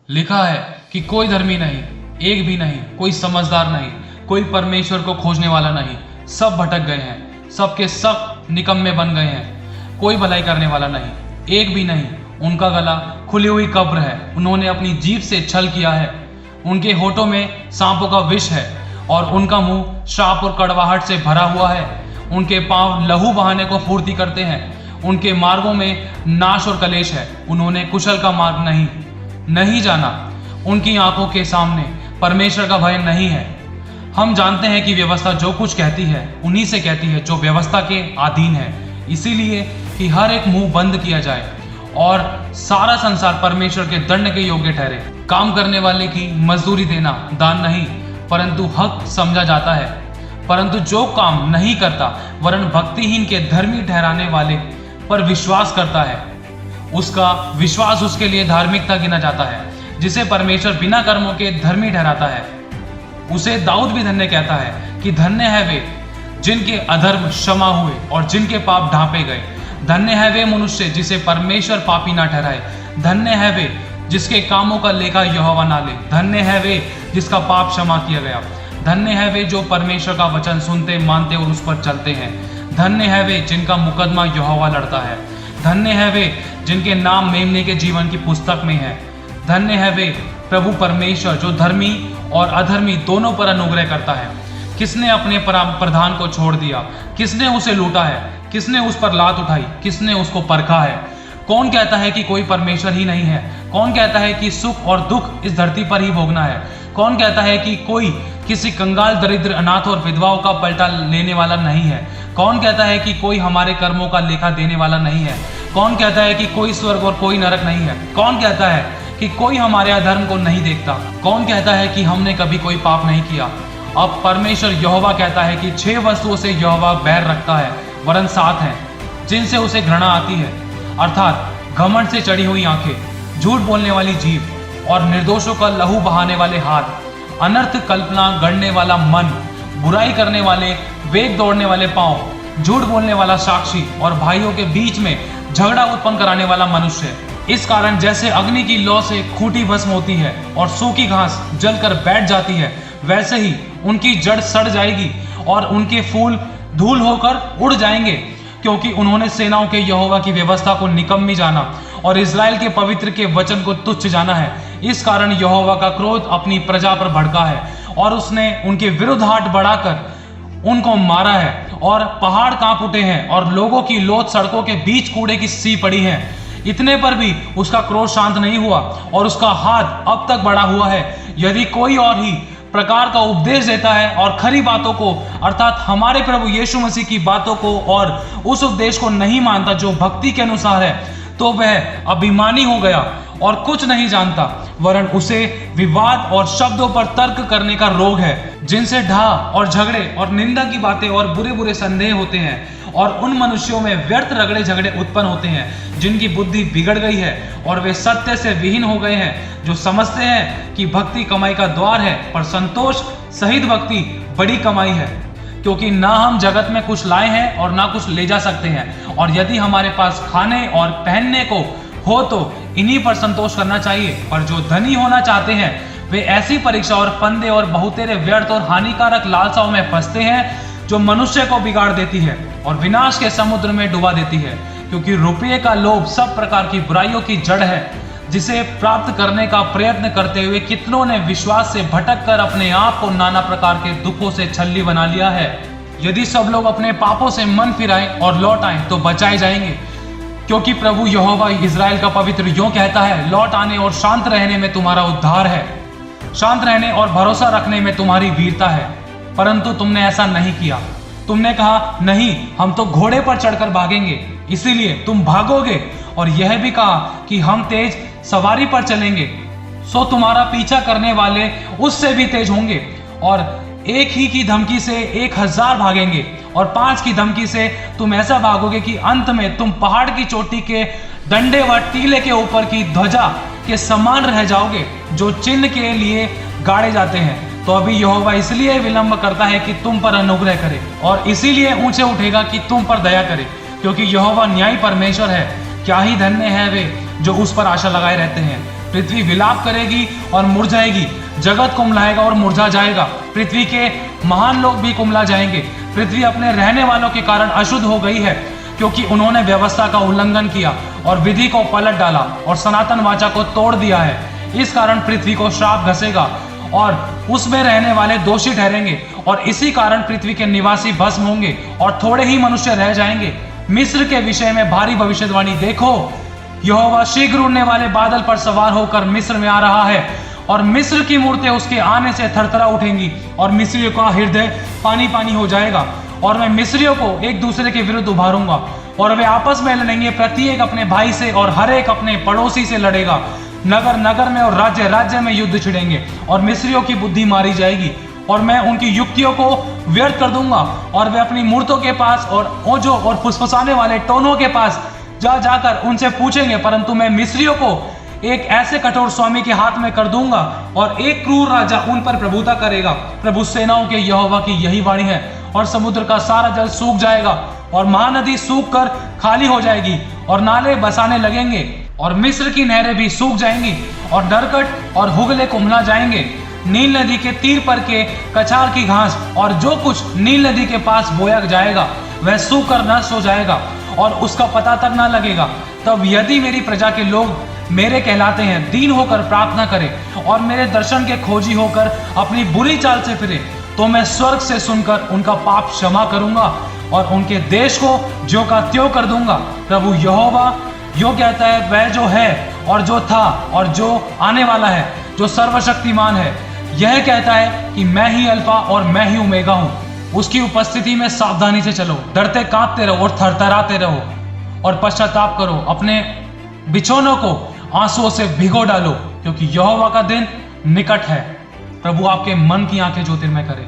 लिखा है कि कोई धर्मी नहीं, एक भी नहीं, कोई समझदार नहीं, कोई परमेश्वर को खोजने वाला नहीं। सब भटक गए हैं, सबके सब निकम्मे बन गए हैं। कोई भलाई करने वाला नहीं, एक भी नहीं। उनका गला खुली हुई कब्र है। उन्होंने अपनी जीभ से छल किया है। उनके होठों में सांपों का विष है और उनका मुंह श्राप और कड़वाहट से भरा हुआ है। उनके पांव लहू बहाने को फुर्ती करते हैं। उनके मार्गों में नाश और कलेश है। उन्होंने कुशल का मार्ग नहीं जाना। उनकी आंखों के सामने परमेश्वर का भय नहीं है। हम जानते हैं कि व्यवस्था जो कुछ कहती है उन्हीं से कहती है जो व्यवस्था के अधीन है, इसीलिए कि हर एक मुंह बंद किया जाए और सारा संसार परमेश्वर के दंड के योग्य ठहरे। काम करने वाले की मजदूरी देना दान नहीं परंतु हक समझा जाता है, परंतु जो काम नहीं करता वरन भक्तिहीन के धर्मी ठहराने वाले पर विश्वास करता है, उसका विश्वास उसके लिए धार्मिकता गिना जाता है। जिसे परमेश्वर बिना कर्मों के धर्मी ठहराता है उसे दाऊद भी धन्य कहता है कि धन्य है वे जिनके अधर्म क्षमा हुए और जिनके पाप ढांपे गए। धन्य है वे मनुष्य जिसे परमेश्वर पापी ना ठहराए। धन्य है वे जिसके कामों का लेखा यहोवा ना ले। धन्य है वे जिसका पाप क्षमा किया गया। धन्य है वे जो परमेश्वर का वचन सुनते मानते और उस पर चलते हैं। धन्य है वे जिनका मुकदमा यहोवा लड़ता है। धन्य है वे जिनके नाम मेमने के जीवन की पुस्तक में है। धन्य है वे प्रभु परमेश्वर जो धर्मी और अधर्मी दोनों पर अनुग्रह करता है। किसने अपने प्रधान को छोड़ दिया? किसने उसे लूटा है? किसने उस पर लात उठाई? किसने उसको परखा है? कौन कहता है कि कोई परमेश्वर ही नहीं है? कौन कहता है कि सुख और दुख इस धरती पर ही भोगना है? कौन कहता है कि कोई किसी कंगाल, दरिद्र, अनाथ और विधवाओं का पलटा लेने वाला नहीं है? कौन कहता है कि कोई हमारे कर्मों का लेखा देने वाला नहीं है? कौन कहता है कि कोई स्वर्ग और कोई नरक नहीं है? कौन कहता है कि कोई हमारे अधर्म को नहीं देखता? कौन कहता है कि हमने कभी कोई पाप नहीं किया? अब परमेश्वर यहोवा कहता है कि 6 वस्तुओं से यहोवा बैर रखता है, वरन 7 हैं जिनसे उसे घृणा आती है, अर्थात घमंड से चढ़ी हुई आंखें, झूठ बोलने वाली जीभ और निर्दोषों का लहू बहाने वाले हाथ, अनर्थ कल्पना गढ़ने वाला मन, बुराई करने वाले, वेग दौड़ने वाले पांव, झूठ बोलने वाला साक्षी और भाइयों के बीच में झगड़ा उत्पन्न कराने वाला मनुष्य। इस कारण जैसे अग्नि की लौ से खूंटी भस्म होती है और सूखी घास जलकर बैठ जाती है, वैसे ही उनकी जड़ सड़ जाएगी और उनके फूल धूल होकर उड़ जाएंगे, क्योंकि उन्होंने सेनाओं के यहोवा की व्यवस्था को निकम्मी जाना और इस्राएल के पवित्र के वचन को तुच्छ जाना है। इस कारण यहोवा का क्रोध अपनी प्रजा पर भड़का है और उसने उनके विरुद्ध हाथ बढ़ाकर उनको मारा है और पहाड़ कांप उठे हैं और लोगों की लोथ सड़कों के बीच कूड़े की सी पड़ी है। इतने पर भी उसका क्रोध शांत नहीं हुआ और उसका हाथ अब तक बढ़ा हुआ है। यदि कोई और ही प्रकार का उपदेश देता है और खरी बातों को अर्थात हमारे प्रभु यीशु मसीह की बातों को और उस उपदेश को नहीं मानता जो भक्ति के अनुसार है, तो वह अभिमानी हो गया और कुछ नहीं जानता, वरन उसे विवाद और शब्दों पर तर्क करने का रोग है, जिनसे ढाह और झगड़े और निंदा की बातें और बुरे बुरे संदेह होते हैं। और उन मनुष्यों में व्यर्थ रगड़े झगड़े उत्पन्न होते हैं जिनकी बुद्धि बिगड़ गई है और वे सत्य से विहीन हो गए हैं, जो समझते हैं कि भक्ति कमाई का द्वार है, पर संतोष सहित भक्ति बड़ी कमाई है। क्योंकि ना हम जगत में कुछ लाए हैं और ना कुछ ले जा सकते हैं, और यदि हमारे पास खाने और पहनने को हो तो इन्हीं पर संतोष करना चाहिए। पर जो धनी होना चाहते हैं वे ऐसी परीक्षा और फंदे और बहुतेरे व्यर्थ और हानिकारक लालसाओं में फंसते हैं जो मनुष्य को बिगाड़ देती है और विनाश के समुद्र में डुबा देती है। क्योंकि रुपये का लोभ सब प्रकार की बुराइयों की जड़ है, जिसे प्राप्त करने का प्रयत्न करते हुए कितनों ने विश्वास से भटक कर अपने आप को नाना प्रकार के दुखों से छल्ली बना लिया है। यदि सब लोग अपने पापों से मन फिराएं और लौट आएं तो बचाए जाएंगे, क्योंकि प्रभु यहोवा इस्राएल का पवित्र यूं कहता है, लौट आने और शांत रहने में तुम्हारा उद्धार है, शांत रहने और भरोसा रखने में तुम्हारी वीरता है। परंतु तुमने ऐसा नहीं किया। तुमने कहा, नहीं, हम तो घोड़े पर चढ़कर भागेंगे, इसीलिए तुम भागोगे, और यह भी कहा कि हम तेज सवारी पर चलेंगे, सो तुम्हारा पीछा करने वाले उससे भी तेज होंगे। और एक ही की धमकी से 1000 भागेंगे और 5 की धमकी से तुम ऐसा भागोगे कि अंत में तुम पहाड़ की चोटी के डंडे व टीले के ऊपर की ध्वजा के समान रह जाओगे, जो चिन्ह के लिए गाड़े जाते हैं। तो अभी यहोवा इसलिए विलंब करता है कि तुम पर अनुग्रह करे, और इसीलिए ऊंचे उठेगा कि तुम पर दया करे, क्योंकि यहोवा न्यायी परमेश्वर है। क्या ही धन्य है वे जो उस पर आशा लगाए रहते हैं। पृथ्वी विलाप करेगी और मुरझाएगी, जगत कुम्हलाएगा और मुरझा जाएगा, पृथ्वी के महान लोग भी कुम्हला जाएंगे। पृथ्वी अपने रहने वालों के कारण अशुद्ध हो गई है, क्योंकि उन्होंने व्यवस्था का उल्लंघन किया और विधि को पलट डाला और सनातन वाचा को तोड़ दिया है। इस कारण पृथ्वी को श्राप घसेगा और उसमें रहने वाले दोषी ठहरेंगे, और इसी कारण पृथ्वी के निवासी भस्म होंगे और थोड़े ही मनुष्य रह जाएंगे। मिस्र के विषय में भारी भविष्यवाणी, देखो यहोवा शीघ्र उड़ने वाले बादल पर सवार होकर मिस्र में आ रहा है, और मिस्र की मूर्तें उसके आने से थरथरा उठेंगी, और मिस्रियों का हृदय पानी पानी हो जाएगा, और मैं मिस्रियों को एक दूसरे के विरुद्ध उभारूंगा, और वे आपस में लड़ेंगे, प्रत्येक अपने भाई से और हर एक अपने पड़ोसी से लड़ेगा। नगर नगर में और राज्य राज्य में युद्ध छिड़ेंगे, और मिस्रियों की बुद्धि मारी जाएगी, और मैं उनकी युक्तियों को व्यर्थ कर दूंगा, और वे अपनी मूर्तों के पास और ओजों और फुसफुसाने वाले टोनों के पास जा जाकर उनसे पूछेंगे, परंतु मैं मिस्रियों को एक ऐसे कठोर स्वामी के हाथ में कर दूंगा, और एक क्रूर राजा उन पर प्रभुता करेगा। प्रभु सेनाओं के यहोवा की यही वाणी है। और समुद्र का सारा जल सूख जाएगा, और महानदी सूख कर खाली हो जाएगी, और नाले बसाने लगेंगे, और मिस्र की नहरें भी सूख जाएंगी, और नरकट और हुगले कुम्हला जाएंगे। नील नदी के तीर पर के कछार की घास और जो कुछ नील नदी के पास बोया जाएगा वह सूख कर नष्ट हो जाएगा, और उसका पता तक ना लगेगा। तब यदि मेरी प्रजा के लोग मेरे कहलाते हैं, दीन होकर प्रार्थना करें और मेरे दर्शन के खोजी होकर अपनी बुरी चाल से फिरे, तो मैं स्वर्ग से सुनकर उनका पाप क्षमा करूंगा और उनके देश को ज्यों का त्यों कर दूंगा। प्रभु यहोवा यो कहता है, वह जो है और जो था और जो आने वाला है, जो सर्वशक्तिमान है, यह कहता है कि मैं ही अल्फा और मैं ही ओमेगा हूँ। उसकी उपस्थिति में सावधानी से चलो, डरते कांपते रहो और थरथराते रहो, और पश्चाताप करो, अपने बिछौनों को आंसुओं से भिगो डालो, क्योंकि यहोवा का दिन निकट है। प्रभु आपके मन की आंखें ज्योतिर्मय करे।